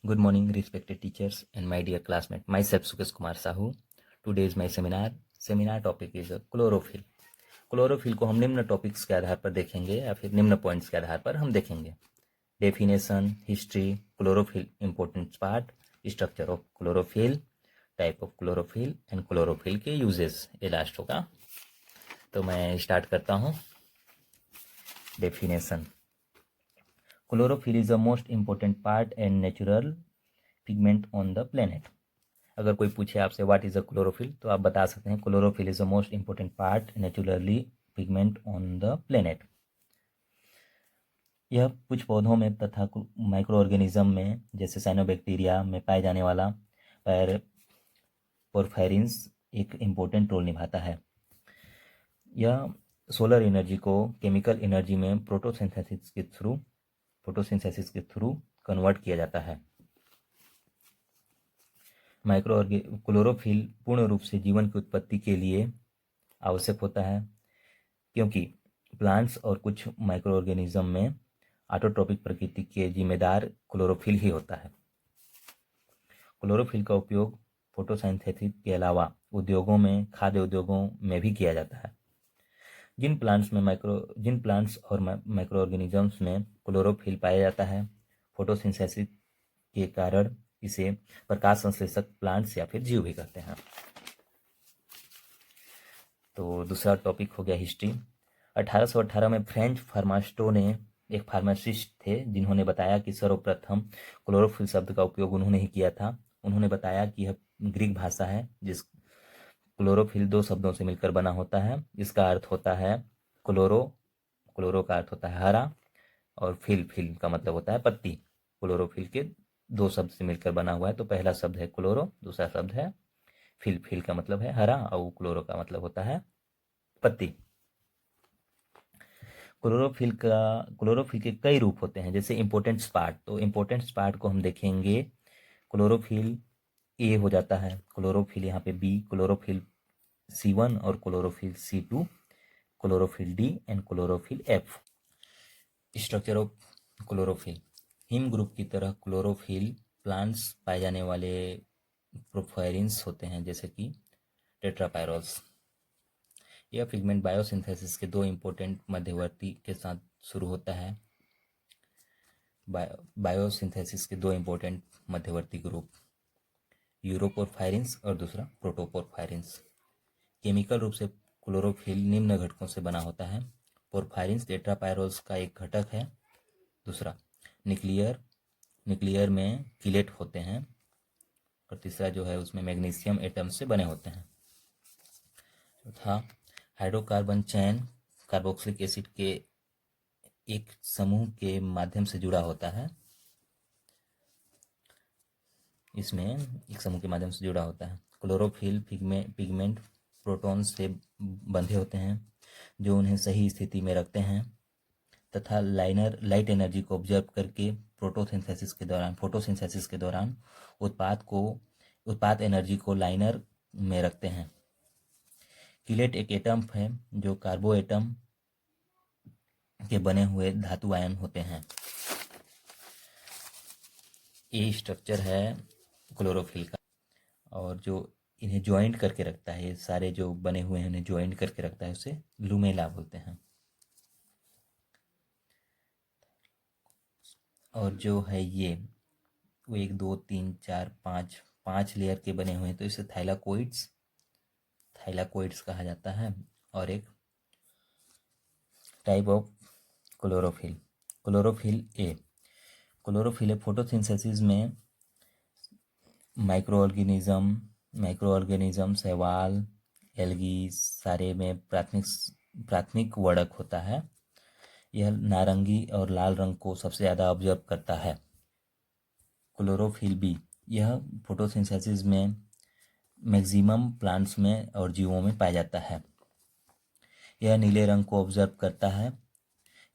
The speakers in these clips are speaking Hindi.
Good morning, respected teachers and my dear classmate. Myself Sukesh Kumar Sahu. Today is my seminar. Seminar topic is chlorophyll. Chlorophyll को हम निम्न टॉपिक्स के आधार पर देखेंगे या फिर निम्न पॉइंट्स के आधार पर हम देखेंगे. Definition, history, chlorophyll important part, structure of chlorophyll, type of chlorophyll and chlorophyll के यूजेस, ये लास्ट होगा. तो मैं स्टार्ट करता हूँ. Definition. Chlorophyll is the most important part and natural pigment on the planet. अगर कोई पूछे आपसे व्हाट इज अ क्लोरोफिल, तो आप बता सकते हैं chlorophyll is the most important part naturally pigment on the planet. यह कुछ पौधों में तथा माइक्रो ऑर्गेनिज्म में जैसे साइनोबैक्टीरिया में पाए जाने वाला पोरफायरिन्स एक इम्पोर्टेंट रोल निभाता है. यह सोलर एनर्जी को केमिकल एनर्जी में फोटोसिंथेसिस के थ्रू कन्वर्ट किया जाता है. क्लोरोफिल पूर्ण रूप से जीवन की उत्पत्ति के लिए आवश्यक होता है, क्योंकि प्लांट्स और कुछ माइक्रो ऑर्गेनिज्म में ऑटोट्रोपिक प्रकृति के जिम्मेदार क्लोरोफिल ही होता है. क्लोरोफिल का उपयोग फोटोसिंथेसिस के अलावा उद्योगों में, खाद्य उद्योगों में भी किया जाता है. जिन प्लांट्स और माइक्रो ऑर्गेनिजम्स में क्लोरोफिल पाया जाता है, फोटोसिंथेसिस के कारण इसे प्रकाश संश्लेषक प्लांट्स या फिर जीव भी कहते हैं. तो दूसरा टॉपिक हो गया हिस्ट्री. 1818 में फ्रेंच फार्मास्टो ने, एक फार्मासिस्ट थे, जिन्होंने बताया कि सर्वप्रथम क्लोरोफिल शब्द का उपयोग उन्होंने ही किया था. उन्होंने बताया कि यह ग्रीक भाषा है, जिस क्लोरोफिल दो शब्दों से मिलकर बना होता है. इसका अर्थ होता है क्लोरो का अर्थ होता है हरा, और फिल का मतलब होता है पत्ती. क्लोरोफिल के दो शब्द से मिलकर बना हुआ है. तो पहला शब्द है क्लोरो, दूसरा शब्द है फिल का मतलब है हरा, और क्लोरो का मतलब होता है पत्ती. क्लोरोफिल के कई रूप होते हैं, जैसे इंपॉर्टेंट पार्ट. तो इंपॉर्टेंट पार्ट को हम देखेंगे. क्लोरोफिल ए हो जाता है, क्लोरोफिल यहाँ पे बी, क्लोरोफिल C1 और chlorophyll C2, chlorophyll D and chlorophyll F. Structure of chlorophyll. Him group की तरह क्लोरोफिल प्लांट्स पाए जाने वाले प्रोफायरिन्स होते हैं, जैसे कि टेट्रापायरोल्स. यह पिगमेंट बायोसिंथेसिस के दो इम्पोर्टेंट मध्यवर्ती के साथ शुरू होता है. बायोसिंथेसिस के दो इम्पोर्टेंट मध्यवर्ती ग्रुप, यूरोपोरफायरिन्स और दूसरा प्रोटोपोरफायरिन्स. केमिकल रूप से क्लोरोफिल निम्न घटकों से बना होता है. पोरफायरिन्स टेट्रापायरोल्स का एक घटक है. दूसरा न्यूक्लियर में किलेट होते हैं, और तीसरा जो है उसमें मैग्नीशियम एटम्स से बने होते हैं. चौथा हाइड्रोकार्बन चैन कार्बोक्सिलिक एसिड के एक समूह के माध्यम से जुड़ा होता है. इसमें एक समूह के माध्यम से जुड़ा होता है. क्लोरोफिल पिगमेंट प्रोटॉन से बंधे होते हैं, जो उन्हें सही स्थिति में रखते हैं तथा लाइट एनर्जी को ऑब्जर्व करके फोटोसिंथेसिस के दौरान उत्पाद एनर्जी को लाइनर में रखते हैं. किलेट एक एटम है जो कार्बो एटम के बने हुए धातु आयन होते हैं. ये स्ट्रक्चर है क्लोरोफिल का, और जो इन्हें ज्वाइंट करके रखता है, ये सारे जो बने हुए हैं इन्हें ज्वाइंट करके रखता है, उसे लूमेला बोलते हैं. और जो है ये वो 1 2 3 4 5 लेयर के बने हुए हैं, तो इसे थाइलाकोइड्स कहा जाता है. और एक type of chlorophyll A photosynthesis में माइक्रो ऑर्गेनिज्म शैवाल, एल्गी सारे में प्राथमिक वर्णक होता है. यह नारंगी और लाल रंग को सबसे ज़्यादा ऑब्जर्व करता है. क्लोरोफिल बी, यह फोटोसिंथेसिस में मैक्सिमम प्लांट्स में और जीवों में पाया जाता है. यह नीले रंग को ऑब्जर्व करता है.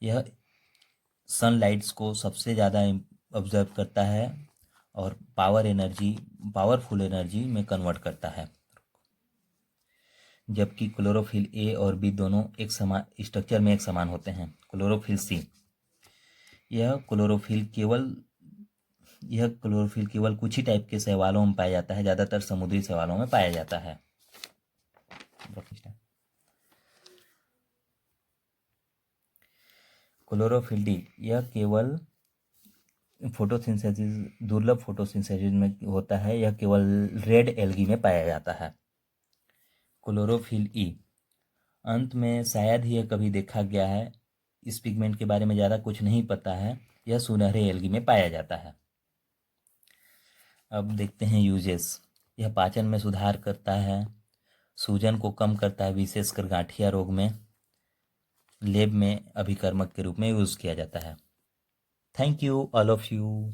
यह सनलाइट्स को सबसे ज़्यादा ऑब्जर्व करता है और पावरफुल एनर्जी में कन्वर्ट करता है. जबकि क्लोरोफिल ए और बी दोनों एक समान स्ट्रक्चर में एक समान होते हैं. क्लोरोफिल सी, यह क्लोरोफिल केवल यह क्लोरोफिल केवल कुछ ही टाइप के शैवालों में पाया जाता है, ज़्यादातर समुद्री शैवालों में पाया जाता है। क्लोरोफिल डी यह केवल फोटोसिंथेसिस, दुर्लभ फोटोसिंथेसिस में होता है। यह केवल रेड एल्गी में पाया जाता है। क्लोरोफिल ई अंत में शायद ही यह कभी देखा गया है। इस पिगमेंट के बारे में ज़्यादा कुछ नहीं पता है। यह सुनहरे एल्गी में पाया जाता है। अब देखते हैं यूजेस। यह पाचन में सुधार करता है, सूजन को कम करता है, विशेषकर गांठिया रोग में। लेब में अभिकर्मक के रूप में यूज़ किया जाता है। Thank you all of you.